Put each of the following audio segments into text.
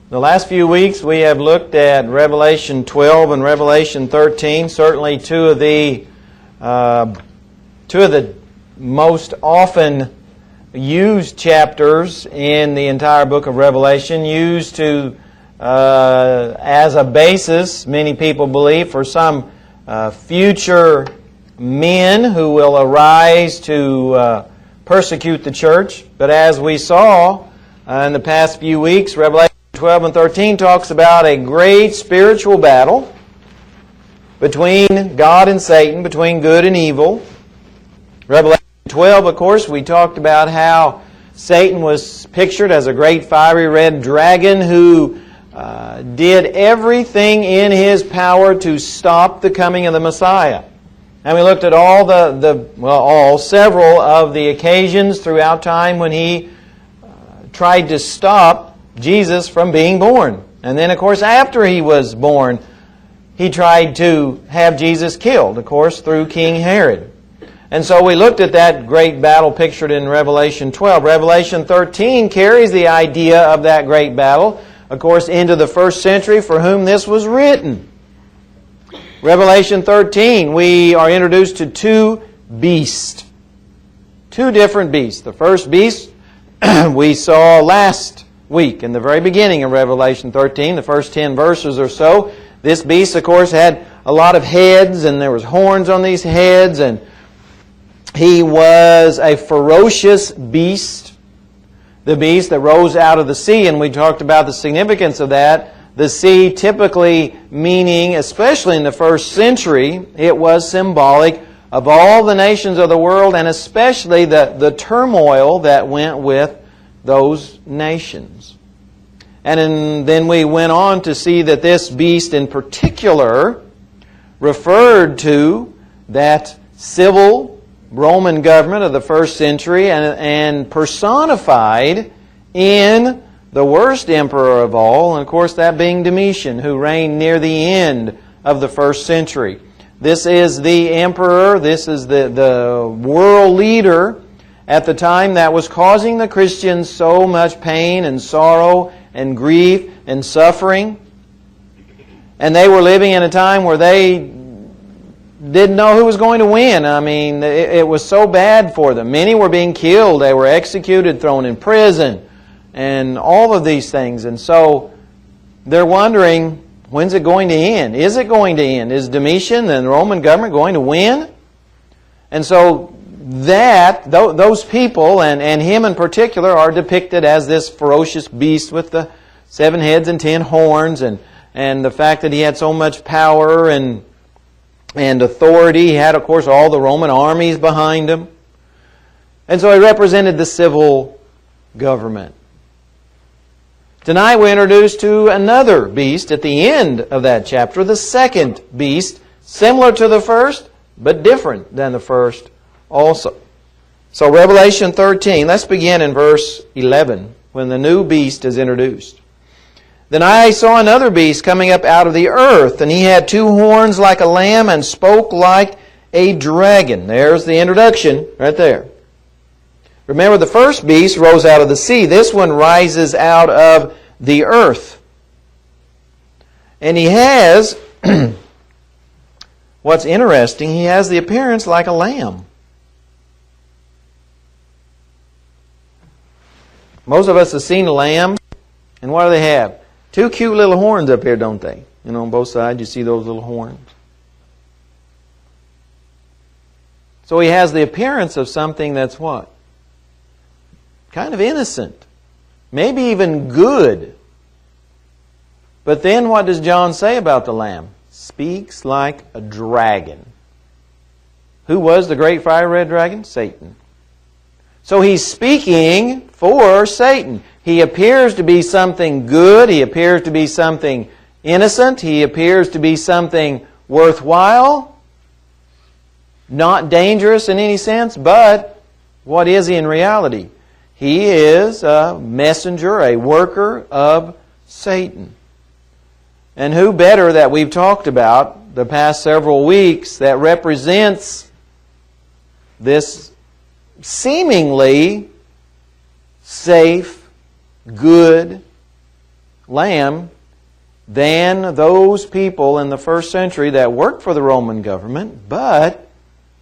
The last few weeks we have looked at Revelation 12 and Revelation 13, certainly two of the most often used chapters in the entire book of Revelation, used to as a basis, many people believe, for some future men who will arise to persecute the church. But as we saw in the past few weeks, Revelation 12 and 13 talks about a great spiritual battle between God and Satan, between good and evil. Revelation 12, of course, we talked about how Satan was pictured as a great fiery red dragon who did everything in his power to stop the coming of the Messiah. And we looked at several of the occasions throughout time when he tried to stop Jesus from being born. And then, of course, after he was born, he tried to have Jesus killed, of course, through King Herod. And so we looked at that great battle pictured in Revelation 12. Revelation 13 carries the idea of that great battle, of course, into the first century for whom this was written. Revelation 13, we are introduced to two beasts. Two different beasts. The first beast we saw last week in the very beginning of Revelation 13, the first 10 verses or so. This beast, of course, had a lot of heads, and there was horns on these heads, and he was a ferocious beast, the beast that rose out of the sea, and we talked about the significance of that. The sea typically meaning, especially in the first century, it was symbolic of all the nations of the world, and especially the turmoil that went with those nations. And then we went on to see that this beast in particular referred to that civil Roman government of the first century and personified in the worst emperor of all, and of course that being Domitian, who reigned near the end of the first century. This is the emperor, this is the world leader at the time that was causing the Christians so much pain and sorrow and grief and suffering. And they were living in a time where they didn't know who was going to win. I mean, it was so bad for them. Many were being killed. They were executed, thrown in prison, and all of these things. And so they're wondering, when's it going to end? Is it going to end? Is Domitian and the Roman government going to win? And so those people, and him in particular, are depicted as this ferocious beast with the 7 heads and 10 horns, and the fact that he had so much power and authority. He had, of course, all the Roman armies behind him. And so he represented the civil government. Tonight we're introduced to another beast at the end of that chapter, the second beast, similar to the first, but different than the first also. So Revelation 13, let's begin in verse 11, when the new beast is introduced. Then I saw another beast coming up out of the earth, and he had 2 horns like a lamb and spoke like a dragon. There's the introduction right there. Remember, the first beast rose out of the sea. This one rises out of the earth. And he has, what's interesting, he has the appearance like a lamb. Most of us have seen a lamb, and what do they have? 2 cute little horns up here, don't they? You know, on both sides you see those little horns. So he has the appearance of something that's what? Kind of innocent. Maybe even good. But then what does John say about the Lamb? Speaks like a dragon. Who was the great fire red dragon? Satan. So he's speaking for Satan. He appears to be something good. He appears to be something innocent. He appears to be something worthwhile. Not dangerous in any sense, but what is he in reality? He is a messenger, a worker of Satan. And who better that we've talked about the past several weeks that represents this seemingly safe, good, lamb than those people in the first century that worked for the Roman government, but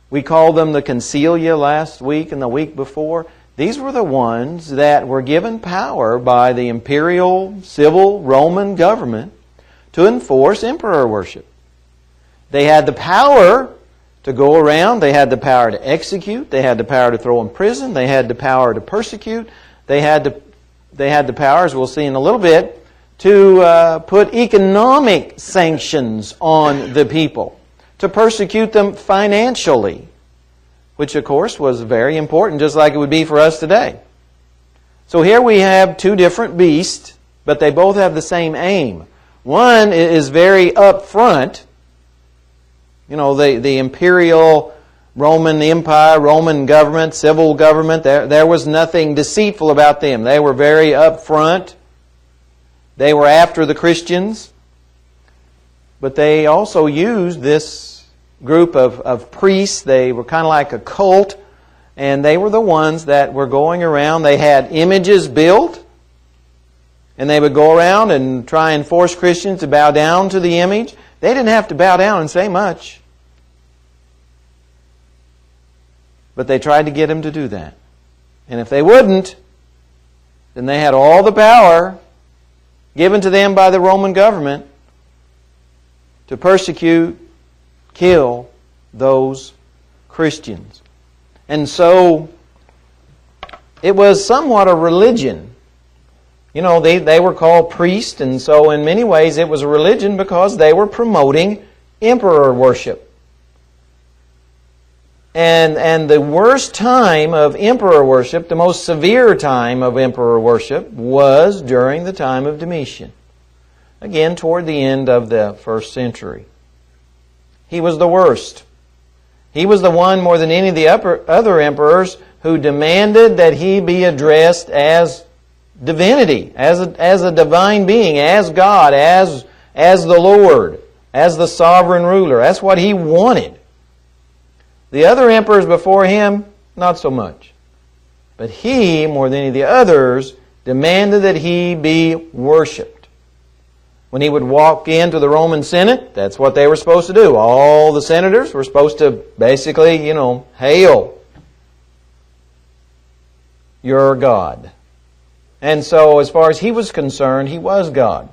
we called them the concilia last week and the week before. These were the ones that were given power by the imperial, civil Roman government to enforce emperor worship. They had the power to go around. They had the power to execute. They had the power to throw in prison. They had the power to persecute. They had the power, as we'll see in a little bit, to put economic sanctions on the people, to persecute them financially, which of course was very important, just like it would be for us today. So here we have two different beasts, but they both have the same aim. One is very upfront. You know, the imperial Roman Empire, Roman government, civil government, there was nothing deceitful about them. They were very upfront. They were after the Christians. But they also used this group of priests. They were kind of like a cult. And they were the ones that were going around. They had images built. And they would go around and try and force Christians to bow down to the image. They didn't have to bow down and say much. But they tried to get them to do that. And if they wouldn't, then they had all the power given to them by the Roman government to persecute, kill those Christians. And so it was somewhat a religion. You know, they were called priests, and so in many ways it was a religion because they were promoting emperor worship. And the worst time of emperor worship, the most severe time of emperor worship, was during the time of Domitian. Again, toward the end of the first century. He was the worst. He was the one, more than any of the other emperors, who demanded that he be addressed as divinity, as a divine being, as God, as the Lord, as the sovereign ruler. That's what he wanted. The other emperors before him, not so much. But he, more than any of the others, demanded that he be worshipped. When he would walk into the Roman Senate, that's what they were supposed to do. All the senators were supposed to basically, hail your God. And so, as far as he was concerned, he was God.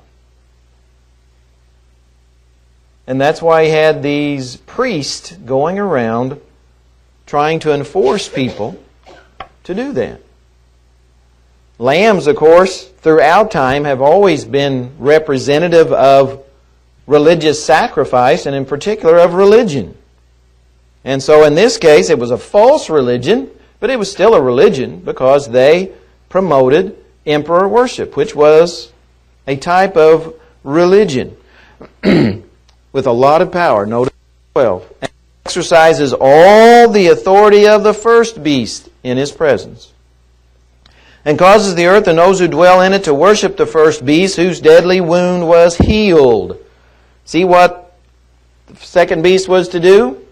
And that's why he had these priests going around trying to enforce people to do that. Lambs, of course, throughout time have always been representative of religious sacrifice, and in particular of religion. And so in this case, it was a false religion, but it was still a religion because they promoted emperor worship, which was a type of religion with a lot of power. Notice 12. And exercises all the authority of the first beast in his presence, and causes the earth and those who dwell in it to worship the first beast, whose deadly wound was healed. See what the second beast was to do?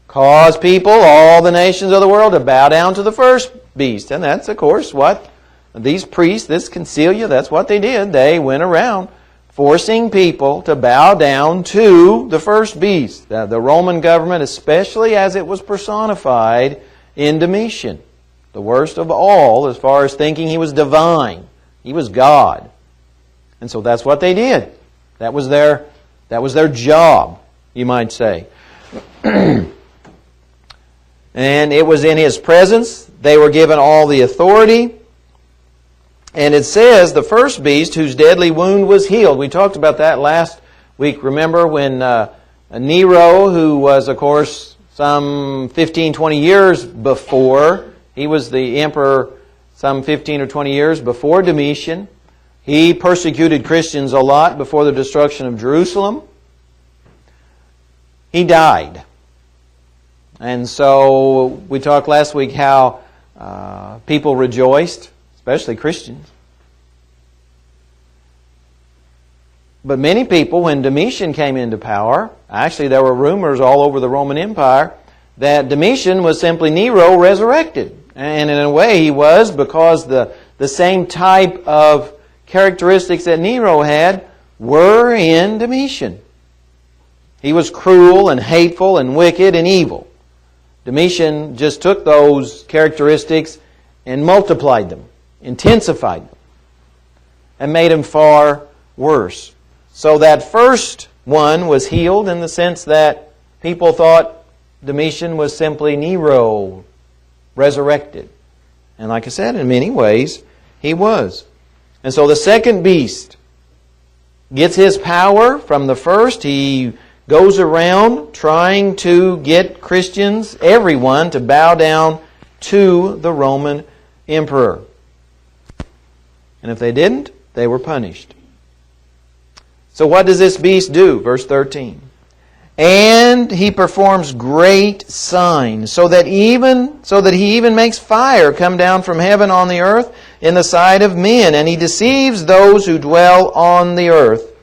Cause people, all the nations of the world, to bow down to the first beast. And that's, of course, what these priests, this concilia, that's what they did. They went around forcing people to bow down to the first beast. The Roman government, especially as it was personified in Domitian. The worst of all as far as thinking he was divine. He was God. And so that's what they did. That was their job, you might say. And it was in his presence. They were given all the authority. And it says, the first beast whose deadly wound was healed. We talked about that last week. Remember when Nero, who was, of course, some 15, 20 years before, he was the emperor some 15 or 20 years before Domitian. He persecuted Christians a lot before the destruction of Jerusalem. He died. And so we talked last week how people rejoiced, especially Christians. But many people, when Domitian came into power, actually there were rumors all over the Roman Empire that Domitian was simply Nero resurrected. And in a way he was, because the same type of characteristics that Nero had were in Domitian. He was cruel and hateful and wicked and evil. Domitian just took those characteristics and multiplied them, intensified them, and made them far worse. So that first one was healed in the sense that people thought Domitian was simply Nero resurrected. And like I said, in many ways, he was. And so the second beast gets his power from the first. He goes around trying to get Christians, everyone, to bow down to the Roman emperor. And if they didn't, they were punished. So what does this beast do? Verse 13. And he performs great signs, so that he even makes fire come down from heaven on the earth in the sight of men, and he deceives those who dwell on the earth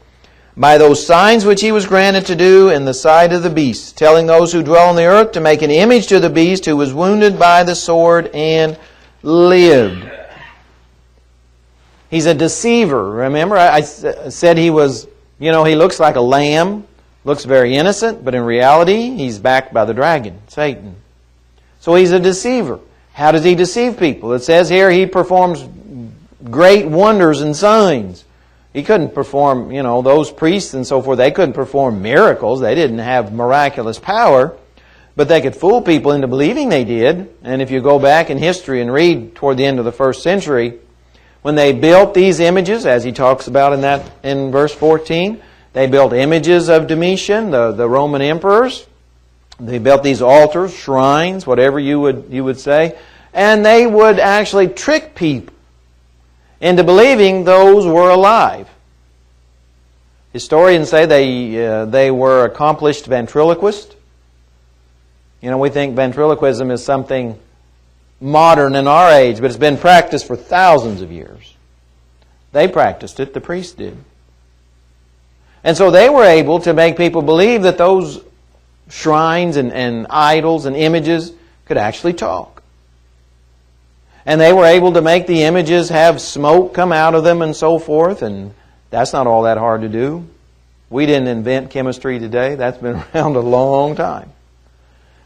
by those signs which he was granted to do in the sight of the beast, telling those who dwell on the earth to make an image to the beast who was wounded by the sword and lived. He's a deceiver. Remember, I said he was, he looks like a lamb. Looks very innocent, but in reality, he's backed by the dragon, Satan. So he's a deceiver. How does he deceive people? It says here he performs great wonders and signs. He couldn't perform, those priests and so forth, they couldn't perform miracles. They didn't have miraculous power, but they could fool people into believing they did. And if you go back in history and read toward the end of the first century, when they built these images, as he talks about in verse 14, they built images of Domitian, the Roman emperors. They built these altars, shrines, whatever you would say. And they would actually trick people into believing those were alive. Historians say they were accomplished ventriloquists. We think ventriloquism is something modern in our age, but it's been practiced for thousands of years. They practiced it, the priests did. And so they were able to make people believe that those shrines and idols and images could actually talk. And they were able to make the images have smoke come out of them and so forth, and that's not all that hard to do. We didn't invent chemistry today. That's been around a long time.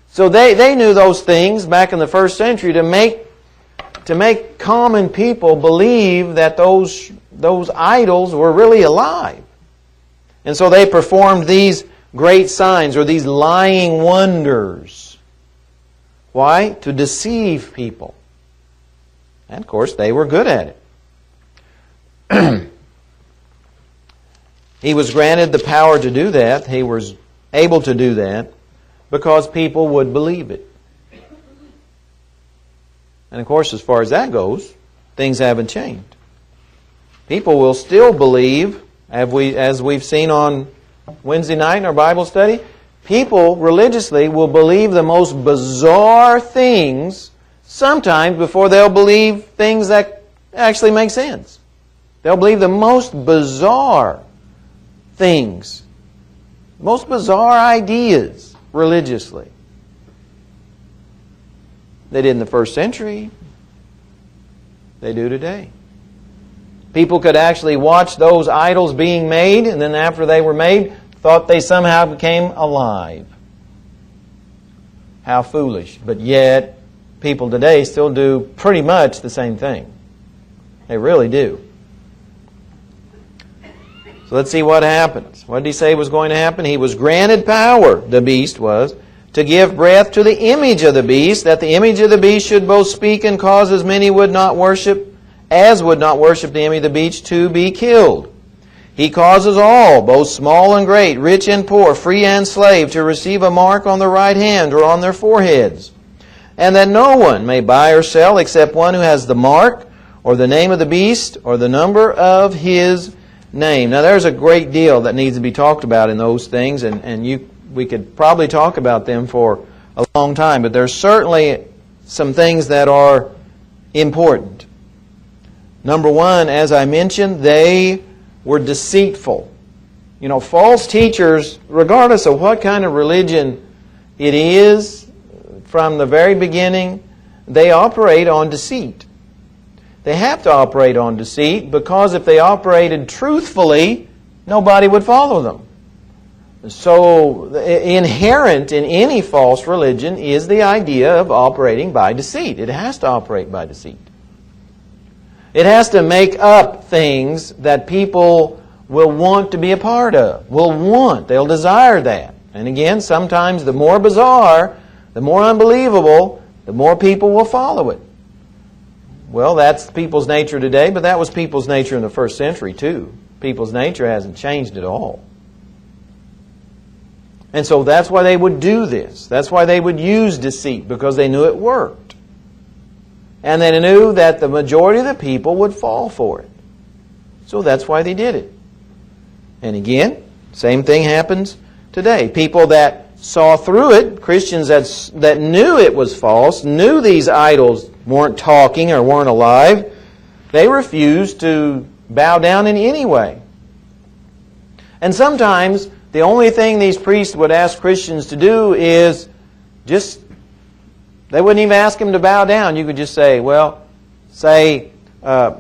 So they knew those things back in the first century to make common people believe that those idols were really alive. And so they performed these great signs or these lying wonders. Why? To deceive people. And of course, they were good at it. He was granted the power to do that. He was able to do that because people would believe it. And of course, as far as that goes, things haven't changed. People will still believe, as we've seen on Wednesday night in our Bible study, people religiously will believe the most bizarre things sometimes before they'll believe things that actually make sense. They'll believe the most bizarre things, most bizarre ideas religiously. They did in the first century. They do today. People could actually watch those idols being made, and then after they were made, thought they somehow became alive. How foolish. But yet, people today still do pretty much the same thing. They really do. So let's see what happens. What did he say was going to happen? He was granted power, the beast was, to give breath to the image of the beast, that the image of the beast should both speak and cause as many would not worship the image of the beast to be killed. He causes all, both small and great, rich and poor, free and slave, to receive a mark on their right hand or on their foreheads, and that no one may buy or sell except one who has the mark or the name of the beast or the number of his name. Now there's a great deal that needs to be talked about in those things, and we could probably talk about them for a long time, but there's certainly some things that are important. Number one, as I mentioned, they were deceitful. False teachers, regardless of what kind of religion it is, from the very beginning, they operate on deceit. They have to operate on deceit, because if they operated truthfully, nobody would follow them. So inherent in any false religion is the idea of operating by deceit. It has to operate by deceit. It has to make up things that people will want to be a part of, they'll desire that. And again, sometimes the more bizarre, the more unbelievable, the more people will follow it. Well, that's people's nature today, but that was people's nature in the first century too. People's nature hasn't changed at all. And so that's why they would do this. That's why they would use deceit, because they knew it worked. And they knew that the majority of the people would fall for it. So that's why they did it. And again, same thing happens today. People that saw through it, Christians that knew it was false, knew these idols weren't talking or weren't alive, they refused to bow down in any way. And sometimes the only thing these priests would ask Christians to do is they wouldn't even ask them to bow down. You could just say,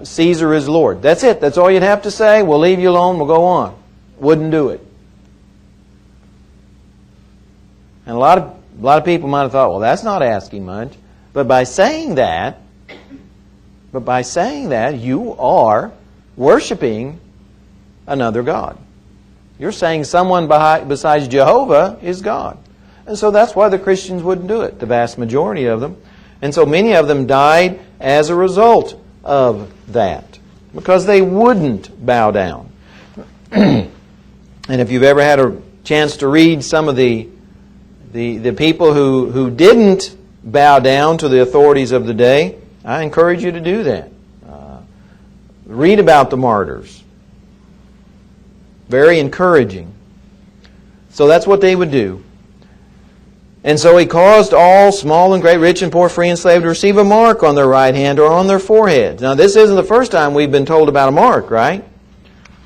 Caesar is Lord. That's it. That's all you'd have to say. We'll leave you alone. We'll go on. Wouldn't do it. And a lot of people might have thought, well, that's not asking much. But by saying that, you are worshiping another god. You're saying someone besides Jehovah is God. And so that's why the Christians wouldn't do it, the vast majority of them. And so many of them died as a result of that, because they wouldn't bow down. And if you've ever had a chance to read some of the people who didn't bow down to the authorities of the day, I encourage you to do that. Read about the martyrs. Very encouraging. So that's what they would do. And so he caused all, small and great, rich and poor, free and slave, to receive a mark on their right hand or on their forehead. Now this isn't the first time we've been told about a mark, right?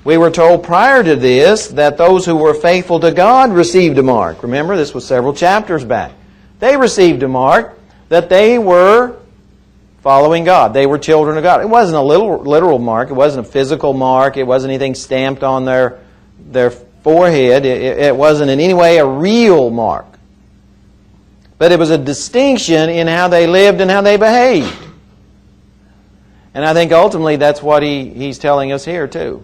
We were told prior to this that those who were faithful to God received a mark. Remember, this was several chapters back. They received a mark that they were following God. They were children of God. It wasn't a literal mark. It wasn't a physical mark. It wasn't anything stamped on their forehead. It wasn't in any way a real mark. But it was a distinction in how they lived and how they behaved. And I think ultimately that's what he's telling us here too.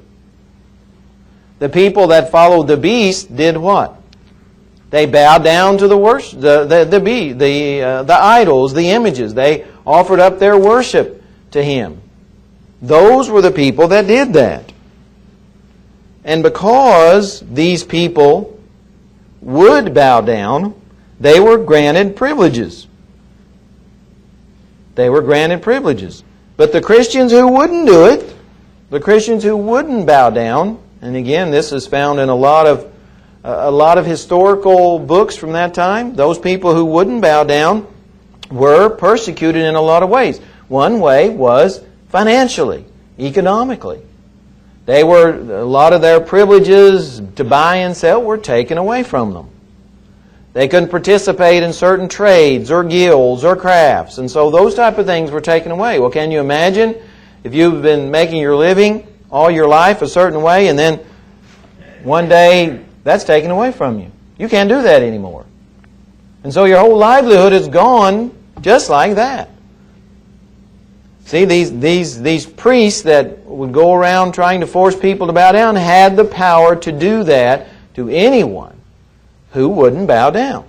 The people that followed the beast did what? They bowed down to the worship, the idols, the images. They offered up their worship to him. Those were the people that did that. And because these people would bow down, they were granted privileges. They were granted privileges. But the Christians who wouldn't do it, the Christians who wouldn't bow down, and again, this is found in a lot of historical books from that time, those people who wouldn't bow down were persecuted in a lot of ways. One way was financially, economically. A lot of their privileges to buy and sell were taken away from them. They couldn't participate in certain trades or guilds or crafts, and so those type of things were taken away. Well, can you imagine if you've been making your living all your life a certain way, and then one day that's taken away from you? You can't do that anymore. And so your whole livelihood is gone just like that. See, these priests that would go around trying to force people to bow down had the power to do that to anyone who wouldn't bow down.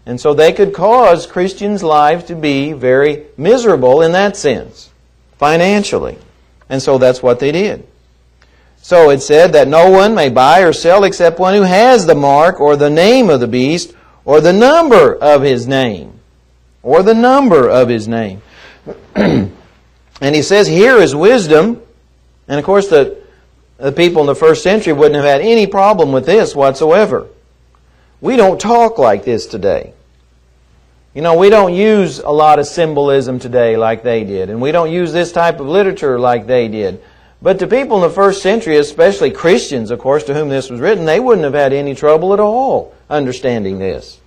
And so they could cause Christians' lives to be very miserable in that sense, financially. And so that's what they did. So it said that no one may buy or sell except one who has the mark or the name of the beast or the number of his name. Or the number of his name. And he says, here is wisdom. And of course the people in the first century wouldn't have had any problem with this whatsoever. We don't talk like this today. You know, we don't use a lot of symbolism today like they did. And we don't use this type of literature like they did. But to people in the first century, especially Christians, of course, to whom this was written, they wouldn't have had any trouble at all understanding this.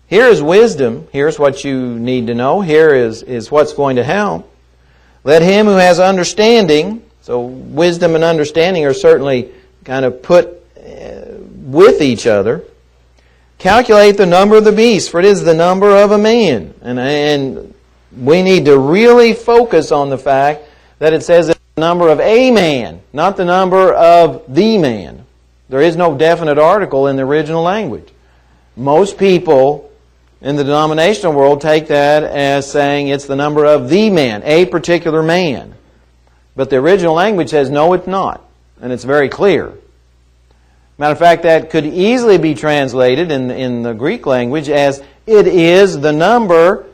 Here is wisdom. Here's what you need to know. Here is what's going to help. Let him who has understanding, so wisdom and understanding are certainly kind of put with each other, calculate the number of the beast, for it is the number of a man. And we need to really focus on the fact that it says it's the number of a man, not the number of the man. There is no definite article in the original language. Most people in the denominational world take that as saying it's the number of the man, a particular man. But the original language says no, it's not. And it's very clear. Matter of fact, that could easily be translated in the Greek language as it is the number,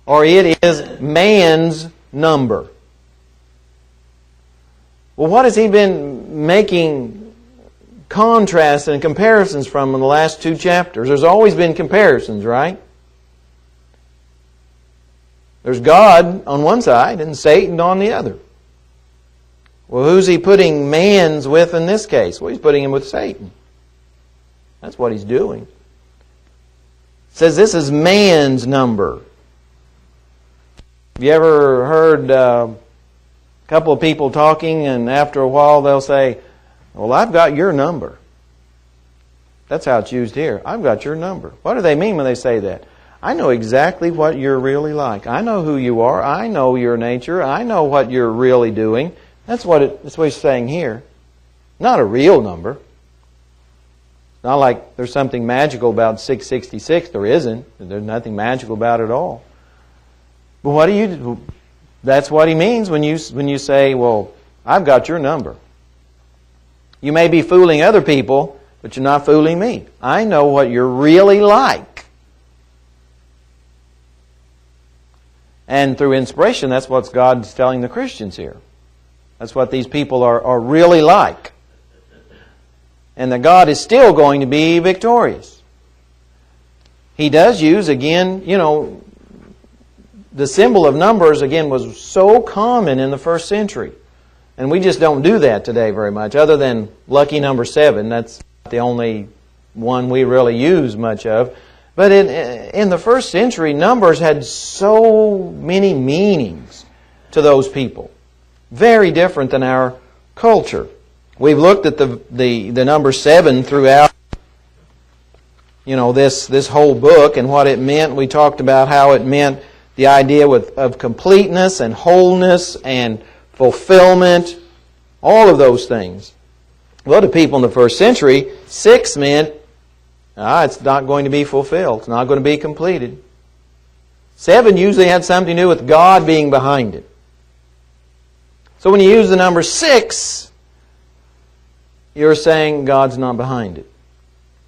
or it is man's number. Well, what has he been making contrasts and comparisons from in the last 2 chapters? There's always been comparisons, right? There's God on one side and Satan on the other. Well, who's he putting man's with in this case? Well, he's putting him with Satan. That's what he's doing. It says this is man's number. Have you ever heard a couple of people talking, and after a while they'll say, well, I've got your number. That's how it's used here. I've got your number. What do they mean when they say that? I know exactly what you're really like. I know who you are. I know your nature. I know what you're really doing. That's what he's saying here. Not a real number. Not like there's something magical about 666. There isn't. There's nothing magical about it at all. But what do you do? That's what he means when you say, well, I've got your number. You may be fooling other people, but you're not fooling me. I know what you're really like. And through inspiration, that's what God's telling the Christians here. That's what these people are really like. And that God is still going to be victorious. He does use, again, the symbol of numbers, again, was so common in the first century. And we just don't do that today very much, other than lucky number 7. That's the only one we really use much of. But in the first century, numbers had so many meanings to those people. Very different than our culture. We've looked at the number 7 throughout this whole book and what it meant. We talked about how it meant the idea of completeness and wholeness and fulfillment, all of those things. Well, to people in the first century, 6 meant it's not going to be fulfilled. It's not going to be completed. 7 usually had something to do with God being behind it. So when you use the number 6, you're saying God's not behind it.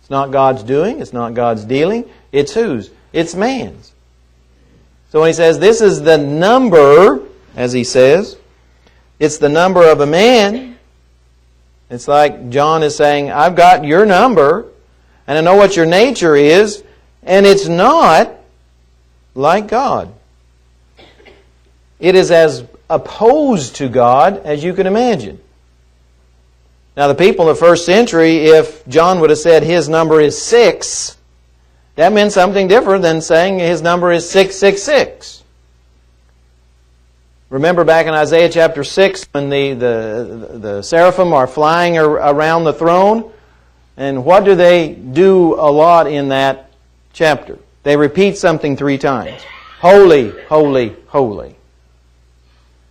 It's not God's doing. It's not God's dealing. It's whose? It's man's. So when he says this is the number, as he says, it's the number of a man. It's like John is saying, I've got your number, and I know what your nature is, and it's not like God. It is as opposed to God as you can imagine. Now the people in the first century, if John would have said his number is 6, that meant something different than saying his number is 666. Remember back in Isaiah chapter 6 when the seraphim are flying around the throne? And what do they do a lot in that chapter? They repeat something 3 times. Holy, holy, holy.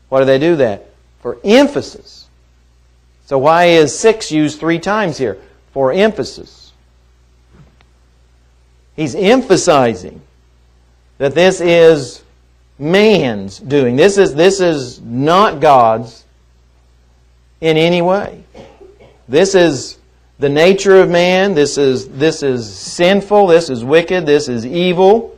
Why do they do that? For emphasis. So why is 6 used 3 times here? For emphasis. He's emphasizing that this is man's doing. This is not God's in any way. This is the nature of man. This is sinful. This is wicked. This is evil.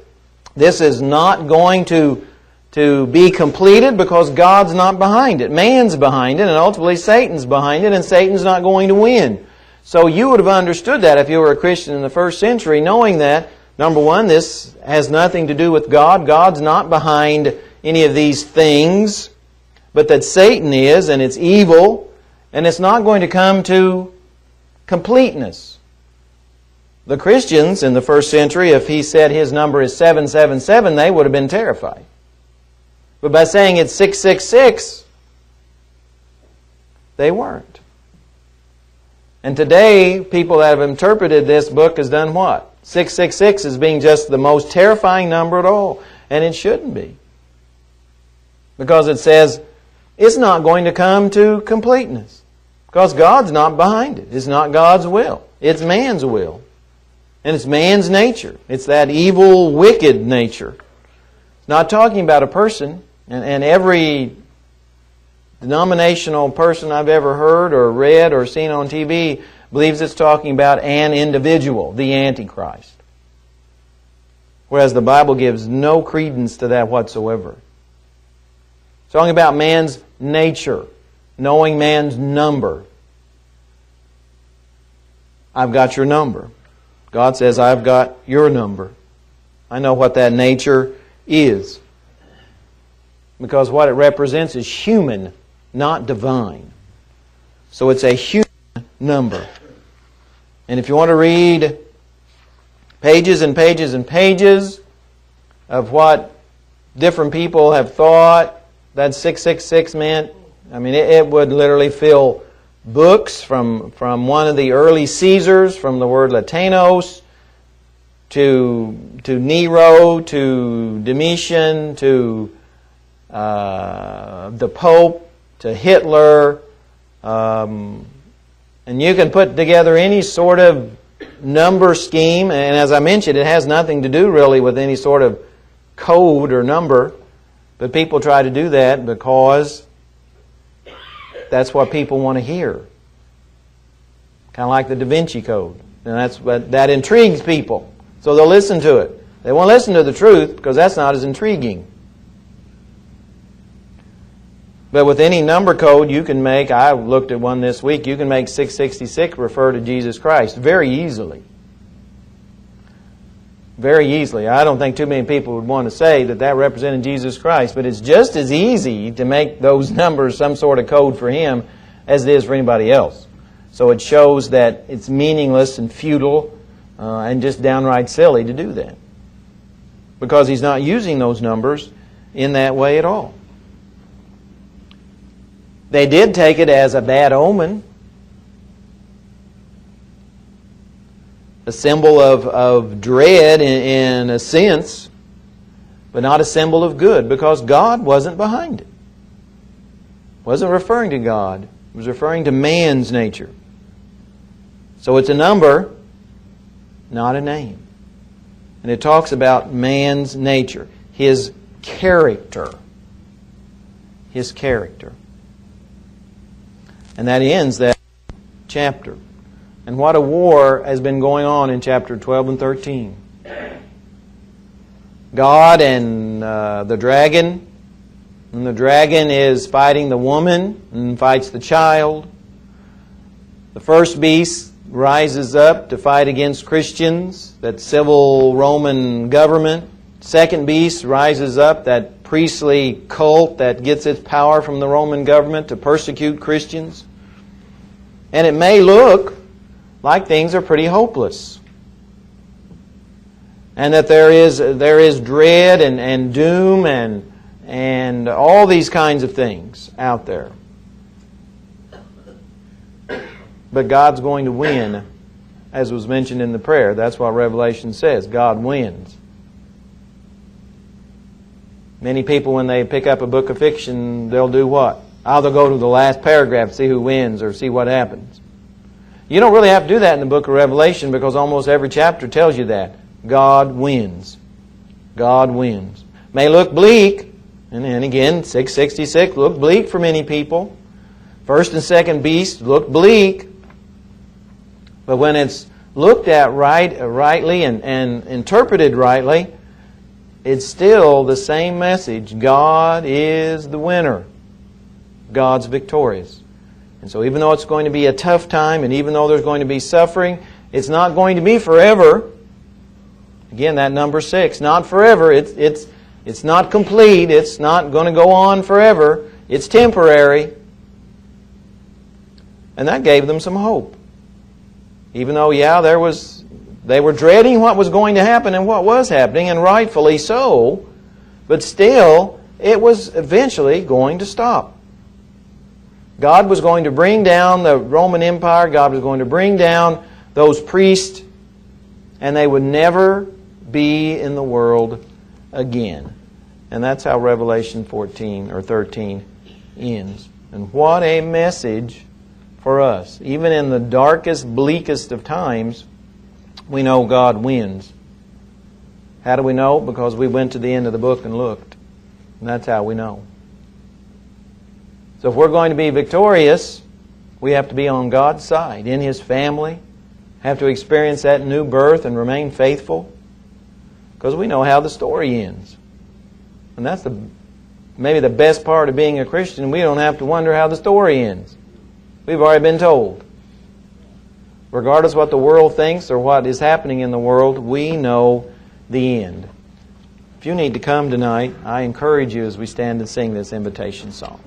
This is not going to be completed because God's not behind it. Man's behind it, and ultimately Satan's behind it, and Satan's not going to win. So you would have understood that if you were a Christian in the first century, knowing that, number one, this has nothing to do with God. God's not behind any of these things, but that Satan is, and it's evil, and it's not going to come to completeness. The Christians in the first century, if he said his number is 777, they would have been terrified. But by saying it's 666, they weren't. And today, people that have interpreted this book has done what? 666 as being just the most terrifying number at all. And it shouldn't be. Because it says it's not going to come to completeness. Because God's not behind it. It's not God's will. It's man's will. And it's man's nature. It's that evil, wicked nature. It's not talking about a person. And every denominational person I've ever heard or read or seen on TV believes it's talking about an individual, the Antichrist. Whereas the Bible gives no credence to that whatsoever. It's talking about man's nature, knowing man's number. I've got your number. God says, I've got your number. I know what that nature is. Because what it represents is human, not divine. So it's a human number. And if you want to read pages and pages and pages of what different people have thought that 666 meant, I mean, it would literally fill books from one of the early Caesars, from the word Latinos, to Nero, to Domitian, to the Pope, to Hitler, and you can put together any sort of number scheme, and as I mentioned, it has nothing to do really with any sort of code or number, but people try to do that because that's what people want to hear. Kind of like the Da Vinci Code. And that intrigues people. So they'll listen to it. They won't listen to the truth because that's not as intriguing. But with any number code you can make, I looked at one this week, you can make 666 refer to Jesus Christ very easily. Very easily. I don't think too many people would want to say that represented Jesus Christ, but it's just as easy to make those numbers some sort of code for Him as it is for anybody else. So it shows that it's meaningless and futile and just downright silly to do that. Because He's not using those numbers in that way at all. They did take it as a bad omen. A symbol of dread in a sense, but not a symbol of good, because God wasn't behind it. It wasn't referring to God. It was referring to man's nature. So it's a number, not a name. And it talks about man's nature, his character. His character. And that ends that chapter. And what a war has been going on in chapter 12 and 13. God and the dragon. And the dragon is fighting the woman and fights the child. The first beast rises up to fight against Christians, that civil Roman government. Second beast rises up, that priestly cult that gets its power from the Roman government to persecute Christians. And it may look like things are pretty hopeless. And that there is dread and doom and all these kinds of things out there. But God's going to win, as was mentioned in the prayer. That's what Revelation says. God wins. Many people, when they pick up a book of fiction, they'll do what? They'll go to the last paragraph, see who wins or see what happens. You don't really have to do that in the book of Revelation, because almost every chapter tells you that. God wins. God wins. May look bleak, and again, 666 look bleak for many people. First and second beast look bleak. But when it's looked at rightly and interpreted rightly, it's still the same message. God is the winner. God's victorious. And so even though it's going to be a tough time, and even though there's going to be suffering, it's not going to be forever. Again, that number 6, not forever. It's not complete. It's not going to go on forever. It's temporary. And that gave them some hope. Even though, they were dreading what was going to happen and what was happening, and rightfully so, but still, it was eventually going to stop. God was going to bring down the Roman Empire. God was going to bring down those priests, and they would never be in the world again. And that's how Revelation 14 or 13 ends. And what a message for us. Even in the darkest, bleakest of times, we know God wins. How do we know? Because we went to the end of the book and looked. And that's how we know. So if we're going to be victorious, we have to be on God's side, in His family, have to experience that new birth and remain faithful, because we know how the story ends. And that's maybe the best part of being a Christian. We don't have to wonder how the story ends. We've already been told. Regardless of what the world thinks or what is happening in the world, we know the end. If you need to come tonight, I encourage you as we stand and sing this invitation song.